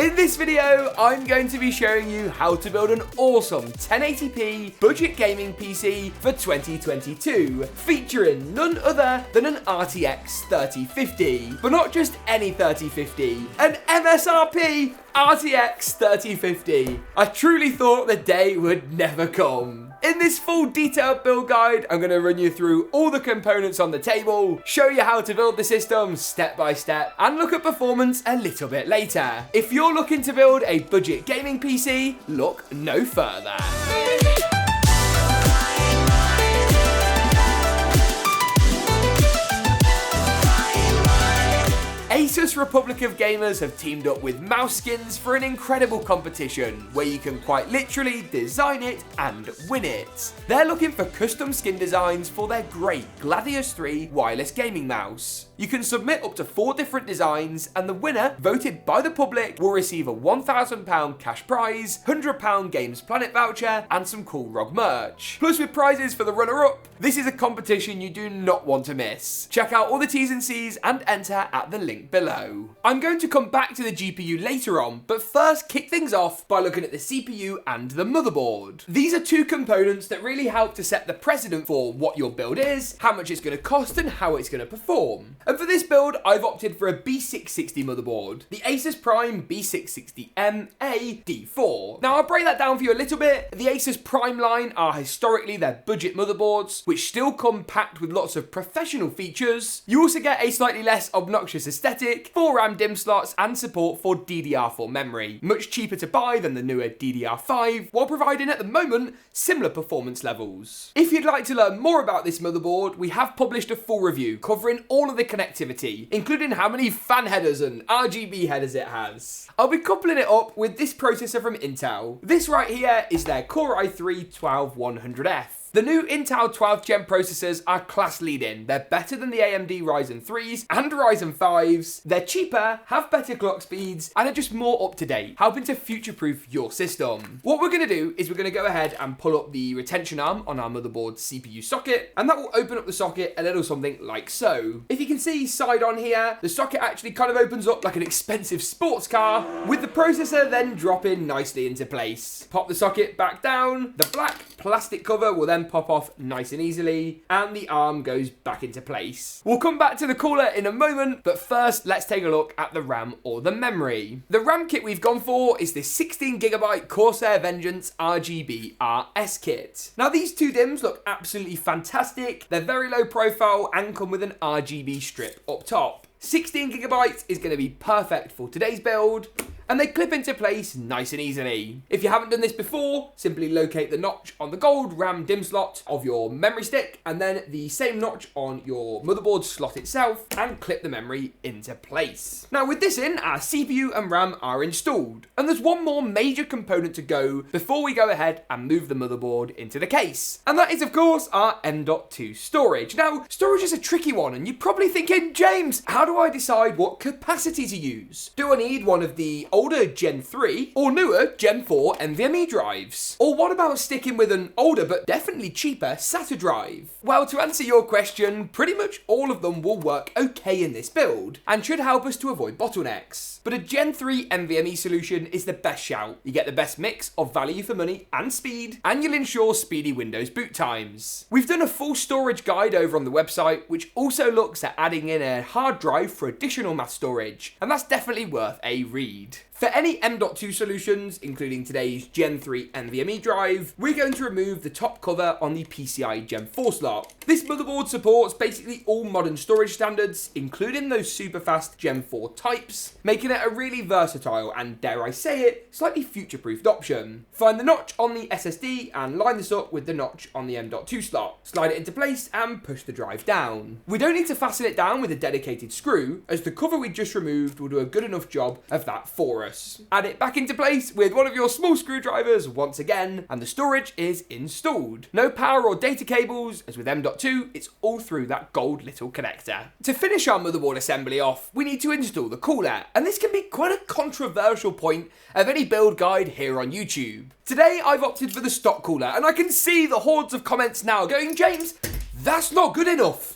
In this video, I'm going to be showing you how to build an awesome 1080p budget gaming PC for 2022, featuring none other than an RTX 3050. But not just any 3050, an MSRP RTX 3050. I truly thought the day would never come. In this full detailed build guide, I'm going to run you through all the components on the table, show you how to build the system step by step, and look at performance a little bit later. If you're looking to build a budget gaming PC, look no further. ASUS Republic of Gamers have teamed up with Mouse Skins for an incredible competition where you can quite literally design it and win it. They're looking for custom skin designs for their great Gladius 3 wireless gaming mouse. You can submit up to 4 different designs, and the winner, voted by the public, will receive a £1,000 cash prize, £100 Games Planet voucher, and some cool ROG merch. Plus with prizes for the runner-up. This is a competition you do not want to miss. Check out all the T's and C's and enter at the link below. I'm going to come back to the GPU later on, but first kick things off by looking at the CPU and the motherboard. These are two components that really help to set the precedent for what your build is, how much it's going to cost, and how it's going to perform. And for this build, I've opted for a B660 motherboard, the ASUS Prime B660M A-D4. Now I'll break that down for you a little bit. The ASUS Prime line are historically their budget motherboards, which still come packed with lots of professional features. You also get a slightly less obnoxious aesthetic, 4 RAM DIMM slots, and support for DDR4 memory. Much cheaper to buy than the newer DDR5, while providing at the moment similar performance levels. If you'd like to learn more about this motherboard, we have published a full review covering all of the connectivity, including how many fan headers and RGB headers it has. I'll be coupling it up with this processor from Intel. This right here is their Core i3-12100F. The new Intel 12th Gen processors are class leading. They're better than the AMD Ryzen 3s and Ryzen 5s. They're cheaper, have better clock speeds, and are just more up to date, helping to future-proof your system. What we're going to do is we're going to go ahead and pull up the retention arm on our motherboard CPU socket, and that will open up the socket a little something like so. If you can see side on here, the socket actually kind of opens up like an expensive sports car, with the processor then dropping nicely into place. Pop the socket back down, the black plastic cover will then pop off nice and easily, and the arm goes back into place. We'll come back to the cooler in a moment, but first let's take a look at the RAM or the memory. The RAM kit we've gone for is this 16GB Corsair Vengeance RGB RS kit. Now these two DIMMs look absolutely fantastic. They're very low profile and come with an RGB strip up top. 16GB is going to be perfect for today's build, and they clip into place nice and easily. If you haven't done this before, simply locate the notch on the gold RAM DIMM slot of your memory stick, and then the same notch on your motherboard slot itself, and clip the memory into place. Now with this in, our CPU and RAM are installed, and there's one more major component to go before we go ahead and move the motherboard into the case, and that is of course our M.2 storage. Now storage is a tricky one, and you're probably thinking, James, how do I decide what capacity to use? Do I need one of the older Gen 3 or newer Gen 4 NVMe drives? Or what about sticking with an older but definitely cheaper SATA drive? Well, to answer your question, pretty much all of them will work okay in this build and should help us to avoid bottlenecks. But a Gen 3 NVMe solution is the best shout. You get the best mix of value for money and speed, and you'll ensure speedy Windows boot times. We've done a full storage guide over on the website, which also looks at adding in a hard drive for additional mass storage, and that's definitely worth a read. For any M.2 solutions, including today's Gen 3 NVMe drive, we're going to remove the top cover on the PCI Gen 4 slot. This motherboard supports basically all modern storage standards, including those super fast Gen 4 types, making it a really versatile and, dare I say it, slightly future-proofed option. Find the notch on the SSD and line this up with the notch on the M.2 slot. Slide it into place and push the drive down. We don't need to fasten it down with a dedicated screw, as the cover we just removed will do a good enough job of that for us. Add it back into place with one of your small screwdrivers once again, and the storage is installed. No power or data cables, as with M.2, it's all through that gold little connector. To finish our motherboard assembly off, we need to install the cooler, and this can be quite a controversial point of any build guide here on YouTube. Today I've opted for the stock cooler, and I can see the hordes of comments now going, James, that's not good enough.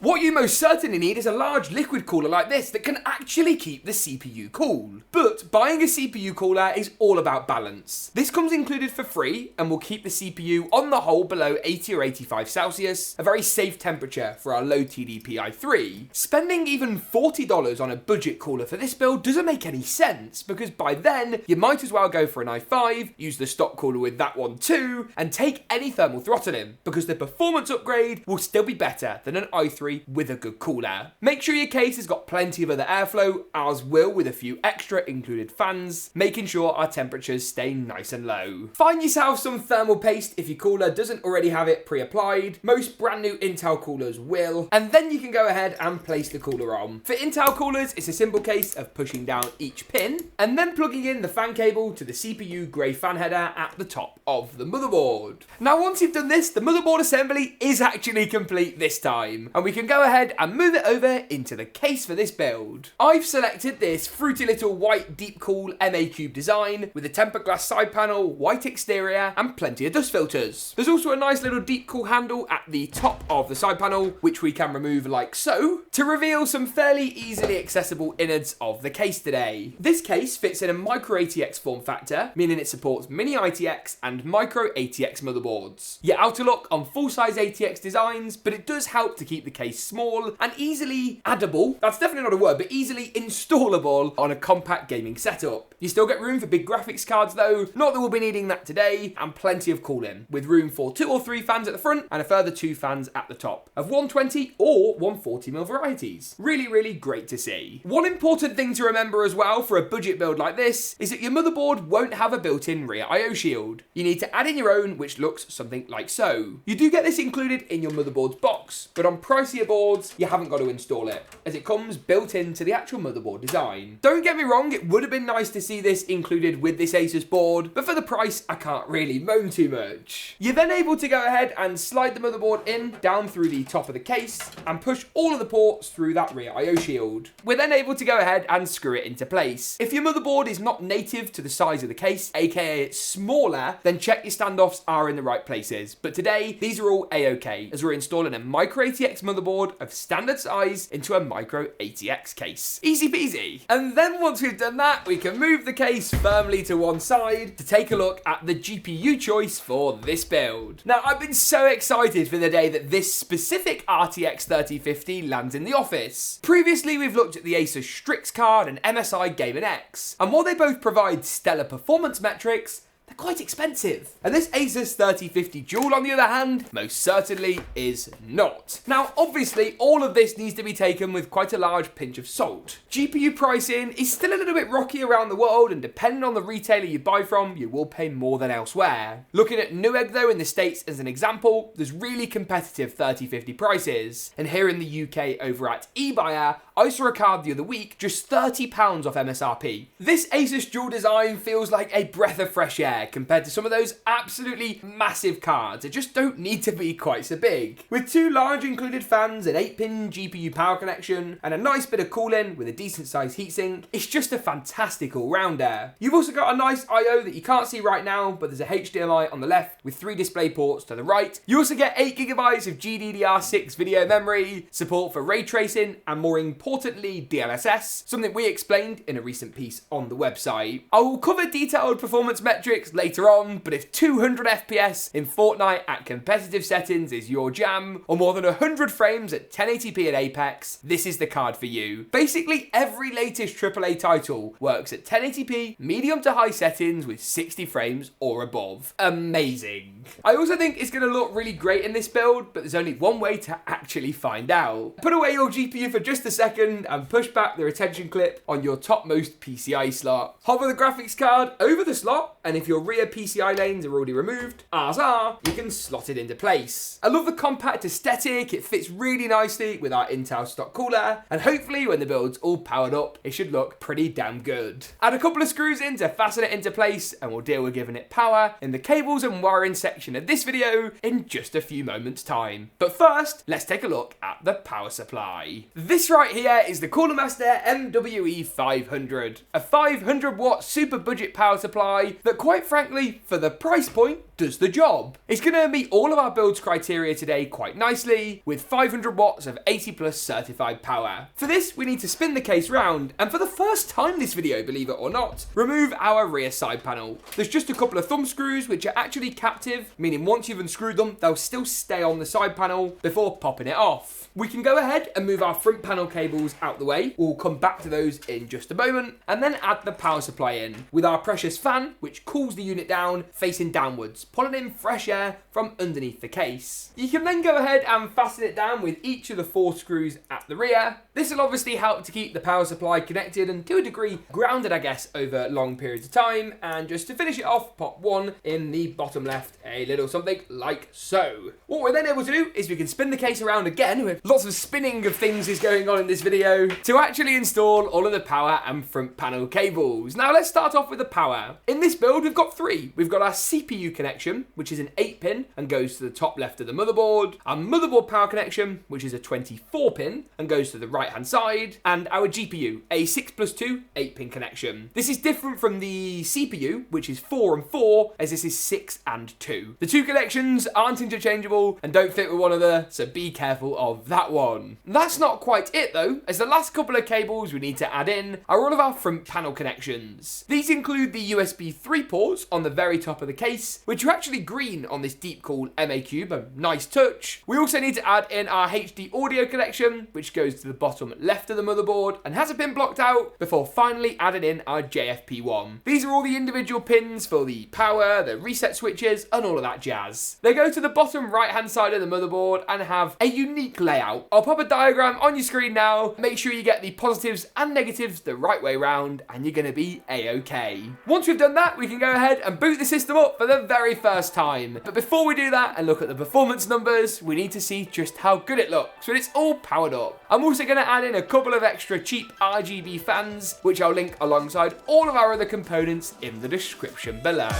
What you most certainly need is a large liquid cooler like this that can actually keep the CPU cool. But buying a CPU cooler is all about balance. This comes included for free and will keep the CPU on the whole below 80 or 85 Celsius, a very safe temperature for our low TDP i3. Spending even $40 on a budget cooler for this build doesn't make any sense, because by then you might as well go for an i5, use the stock cooler with that one too, and take any thermal throttling, because the performance upgrade will still be better than an i3 with a good cooler. Make sure your case has got plenty of other airflow, ours will with a few extra included fans, making sure our temperatures stay nice and low. Find yourself some thermal paste if your cooler doesn't already have it pre-applied. Most brand new Intl coolers will, and then you can go ahead and place the cooler on. For Intl coolers, it's a simple case of pushing down each pin and then plugging in the fan cable to the CPU grey fan header at the top of the motherboard. Now once you've done this, the motherboard assembly is actually complete this time, and we can go ahead and move it over into the case for this build. I've selected this fruity little white DeepCool MACUBE design with a tempered glass side panel, white exterior and plenty of dust filters. There's also a nice little DeepCool handle at the top of the side panel, which we can remove like so, to reveal some fairly easily accessible innards of the case today. This case fits in a micro ATX form factor, meaning it supports mini ITX and micro ATX motherboards. You're out of luck on full-size ATX designs, but it does help to keep the case small and easily addable, that's definitely not a word, but easily installable on a compact gaming setup. You still get room for big graphics cards though, not that we'll be needing that today, and plenty of cooling, with room for 2 or 3 fans at the front and a further 2 fans at the top, of 120 or 140mm varieties. Really, really great to see. One important thing to remember as well for a budget build like this is that your motherboard won't have a built-in rear I/O shield. You need to add in your own, which looks something like so. You do get this included in your motherboard's box, but on pricier boards, you haven't got to install it, as it comes built into the actual motherboard design. Don't get me wrong, it would have been nice to see this included with this ASUS board, but for the price, I can't really moan too much. You're then able to go ahead and slide the motherboard in, down through the top of the case, and push all of the ports through that rear I/O shield. We're then able to go ahead and screw it into place. If your motherboard is not native to the size of the case, aka it's smaller, then check your standoffs are in the right places. But today, these are all A-OK, as we're installing a micro ATX motherboard of standard size into a micro ATX case. Easy peasy. And then once we've done that, we can move the case firmly to one side to take a look at the GPU choice for this build. Now, I've been so excited for the day that this specific RTX 3050 lands in the office. Previously, we've looked at the ASUS Strix card and MSI Gaming X, and while they both provide stellar performance metrics, they're quite expensive. And this ASUS 3050 Dual, on the other hand, most certainly is not. Now, obviously, all of this needs to be taken with quite a large pinch of salt. GPU pricing is still a little bit rocky around the world, and depending on the retailer you buy from, you will pay more than elsewhere. Looking at Newegg though in the States as an example, there's really competitive 3050 prices. And here in the UK over at eBuyer, I saw a card the other week just £30 off MSRP. This ASUS Dual design feels like a breath of fresh air compared to some of those absolutely massive cards that just don't need to be quite so big. With 2 large included fans, an 8-pin GPU power connection, and a nice bit of cooling with a decent sized heatsink, it's just a fantastic all-rounder. You've also got a nice I/O that you can't see right now, but there's a HDMI on the left with 3 display ports to the right. You also get 8GB of GDDR6 video memory, support for ray tracing, and more importantly, DLSS, something we explained in a recent piece on the website. I will cover detailed performance metrics later on, but if 200 FPS in Fortnite at competitive settings is your jam, or more than 100 frames at 1080p at Apex, this is the card for you. Basically, every latest AAA title works at 1080p, medium to high settings with 60 frames or above. Amazing. I also think it's going to look really great in this build, but there's only one way to actually find out. Put away your GPU for just a second and push back the retention clip on your topmost PCI slot. Hover the graphics card over the slot, and if your rear PCI lanes are already removed, you can slot it into place. I love the compact aesthetic, it fits really nicely with our Intl stock cooler, and hopefully when the build's all powered up, it should look pretty damn good. Add a couple of screws in to fasten it into place, and we'll deal with giving it power in the cables and wiring section of this video in just a few moments time. But first, let's take a look at the power supply. This right here is the Cooler Master MWE 500, a 500 watt super budget power supply that quite frankly, for the price point, does the job. It's going to meet all of our build's criteria today quite nicely, with 500 watts of 80 plus certified power. For this, we need to spin the case round, and for the first time this video, believe it or not, remove our rear side panel. There's just a couple of thumb screws which are actually captive, meaning once you've unscrewed them, they'll still stay on the side panel before popping it off. We can go ahead and move our front panel cables out the way. We'll come back to those in just a moment, and then add the power supply in, with our precious fan, which cools the unit down, facing downwards, pulling in fresh air from underneath the case. You can then go ahead and fasten it down with each of the 4 screws at the rear. This will obviously help to keep the power supply connected and to a degree grounded, I guess, over long periods of time. And just to finish it off, pop one in the bottom left, a little something like so. What we're then able to do is we can spin the case around again, with lots of spinning of things is going on in this video, to actually install all of the power and front panel cables. Now let's start off with the power. In this build we've got 3. We've got our CPU connection, which is an 8-pin and goes to the top left of the motherboard, our motherboard power connection, which is a 24-pin and goes to the right hand side, and our GPU, a 6+2 8-pin connection. This is different from the CPU, which is 4 and 4, as this is 6 and 2. The 2 connections aren't interchangeable and don't fit with one another, so be careful of that one. That's not quite it though, as the last couple of cables we need to add in are all of our front panel connections. These include the USB 3 ports on the very top of the case, which are actually green on this DeepCool MACUBE, a nice touch. We also need to add in our HD audio connection, which goes to the bottom left of the motherboard and has a pin blocked out, before finally adding in our JFP1. These are all the individual pins for the power, the reset switches, and all of that jazz. They go to the bottom right hand side of the motherboard and have a unique layout. I'll pop a diagram on your screen now. Make sure you get the positives and negatives the right way round, and you're going to be a-okay. Once we've done that, we can go ahead and boot the system up for the very first time. But before we do that and look at the performance numbers, we need to see just how good it looks when it's all powered up. I'm also going to add in a couple of extra cheap RGB fans, which I'll link alongside all of our other components in the description below.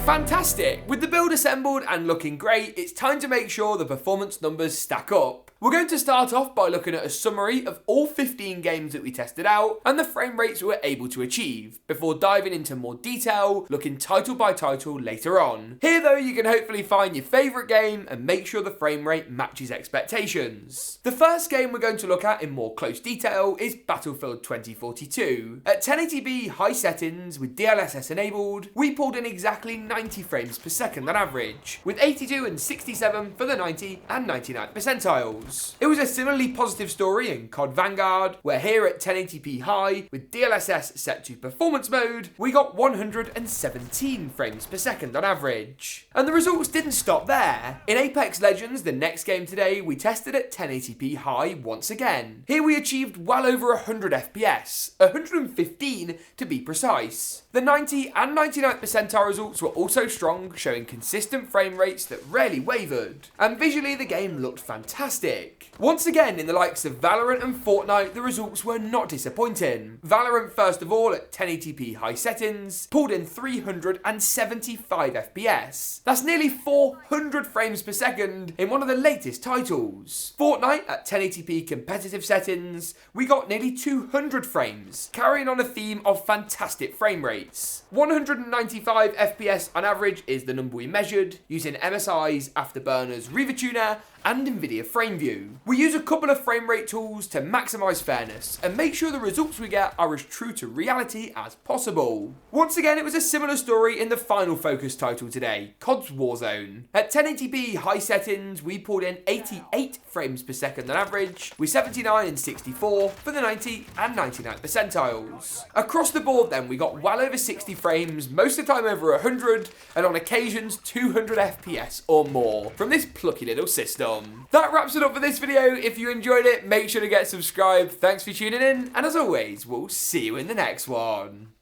Fantastic! With the build assembled and looking great, it's time to make sure the performance numbers stack up. We're going to start off by looking at a summary of all 15 games that we tested out and the frame rates we were able to achieve, before diving into more detail, looking title by title later on. Here though, you can hopefully find your favourite game and make sure the frame rate matches expectations. The first game we're going to look at in more close detail is Battlefield 2042. At 1080p high settings with DLSS enabled, we pulled in exactly 90 frames per second on average, with 82 and 67 for the 90 and 99th percentiles. It was a similarly positive story in COD Vanguard, where here at 1080p high, with DLSS set to performance mode, we got 117 frames per second on average. And the results didn't stop there. In Apex Legends, the next game today, we tested at 1080p high once again. Here we achieved well over 100 FPS, 115 to be precise. The 90 and 99th percentile results were also strong, showing consistent frame rates that rarely wavered. And visually, the game looked fantastic. Once again, in the likes of Valorant and Fortnite, the results were not disappointing. Valorant, first of all, at 1080p high settings, pulled in 375 FPS. That's nearly 400 frames per second in one of the latest titles. Fortnite, at 1080p competitive settings, we got nearly 200 frames, carrying on a theme of fantastic frame rates. 195 FPS on average is the number we measured, using MSI's Afterburner's Riva Tuner and NVIDIA FrameView. We use a couple of frame rate tools to maximise fairness and make sure the results we get are as true to reality as possible. Once again, it was a similar story in the final focus title today, COD Warzone. At 1080p high settings, we pulled in 88 frames per second on average, with 79 and 64 for the 90 and 99th percentiles. Across the board then, we got well over 60 frames, most of the time over 100, and on occasions 200 FPS or more from this plucky little system. That wraps it up for this video. If you enjoyed it, make sure to get subscribed. Thanks for tuning in, and as always, we'll see you in the next one.